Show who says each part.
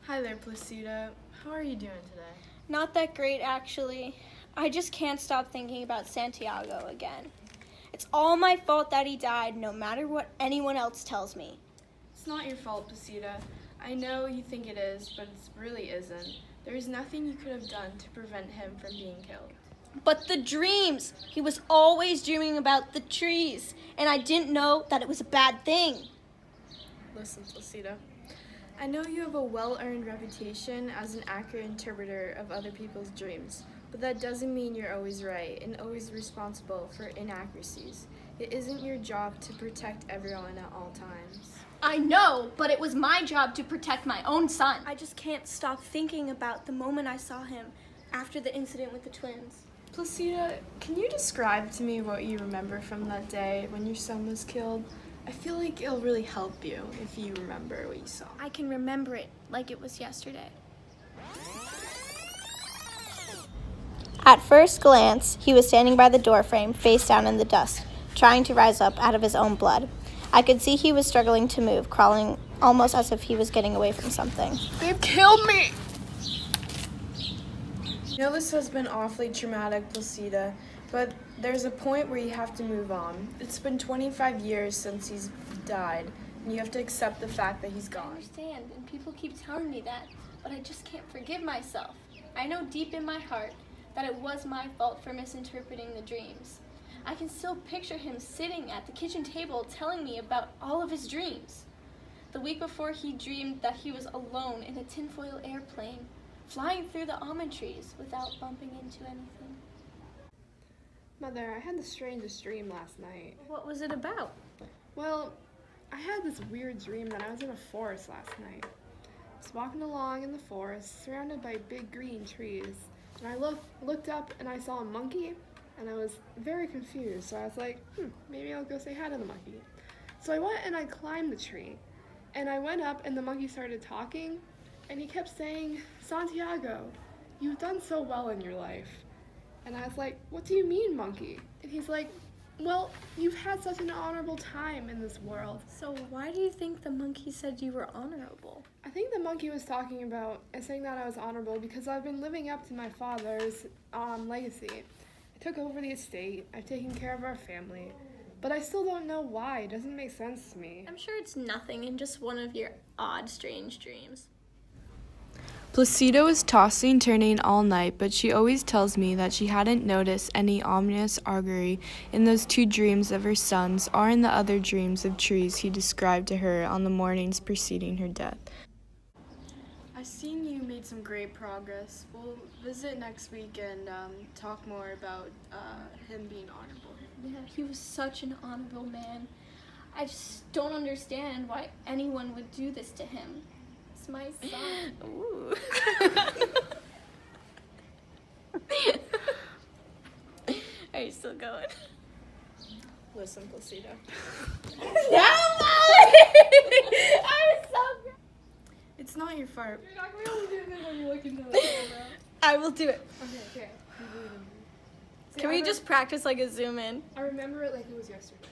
Speaker 1: Hi there, Placido. How are you doing today?
Speaker 2: Not that great, actually. I just can't stop thinking about Santiago again. It's all my fault that he died, no matter what anyone else tells me.
Speaker 1: It's not your fault, Placido. I know you think it is, but it really isn't. There is nothing you could have done to prevent him from being killed.
Speaker 2: But the dreams! He was always dreaming about the trees, and I didn't know that it was a bad thing.
Speaker 1: Listen, Placido. I know you have a well-earned reputation as an accurate interpreter of other people's dreams, but that doesn't mean you're always right and always responsible for inaccuracies. It isn't your job to protect everyone at all times.
Speaker 2: I know, but it was my job to protect my own son. I just can't stop thinking about the moment I saw him after the incident with the twins.
Speaker 1: Placido, can you describe to me what you remember from that day when your son was killed? I feel like it'll really help you if you remember what you saw.
Speaker 2: I can remember it like it was yesterday. At first glance, he was standing by the doorframe, face down in the dust, trying to rise up out of his own blood. I could see he was struggling to move, crawling almost as if he was getting away from something.
Speaker 1: They've killed me! I know this has been awfully traumatic, Placido, but there's a point where you have to move on. It's been 25 years since he's died, and you have to accept the fact that he's
Speaker 2: I
Speaker 1: gone.
Speaker 2: understand, and people keep telling me that, but I just can't forgive myself. I know deep in my heart that it was my fault for misinterpreting the dreams. I can still picture him sitting at the kitchen table telling me about all of his dreams. The week before, he dreamed that he was alone in a tinfoil airplane, flying through the almond trees without bumping into anything.
Speaker 3: Mother, I had the strangest dream last night.
Speaker 2: What was it about?
Speaker 3: Well, I had this weird dream that I was in a forest last night. I was walking along in the forest, surrounded by big green trees, and I looked up and I saw a monkey, and I was very confused, so I was like, maybe I'll go say hi to the monkey. So I went and I climbed the tree, and I went up and the monkey started talking, and he kept saying, "Santiago, you've done so well in your life." And I was like, "What do you mean, monkey?" And he's like, "Well, you've had such an honorable time in this world."
Speaker 2: So why do you think the monkey said you were honorable?
Speaker 3: I think the monkey was talking about and saying that I was honorable because I've been living up to my father's legacy. I took over the estate, I've taken care of our family, but I still don't know why. It doesn't make sense to me.
Speaker 2: I'm sure it's nothing and just one of your odd, strange dreams.
Speaker 1: Placido was tossing, turning all night, but she always tells me that she hadn't noticed any ominous augury in those two dreams of her sons or in the other dreams of trees he described to her on the mornings preceding her death. I've seen you made some great progress. We'll visit next week and talk more about him being honorable.
Speaker 2: Yeah, he was such an honorable man. I just don't understand why anyone would do this to him. It's my son.
Speaker 1: Ooh.
Speaker 2: Are you still going?
Speaker 1: Listen, Placido.
Speaker 2: No, Molly! I'm so good.
Speaker 1: It's not your fault.
Speaker 3: You're not going to be able to do this when you look into the camera.
Speaker 2: I will do it.
Speaker 3: Okay.
Speaker 2: Can we just practice like a zoom in?
Speaker 3: I remember it like it was yesterday.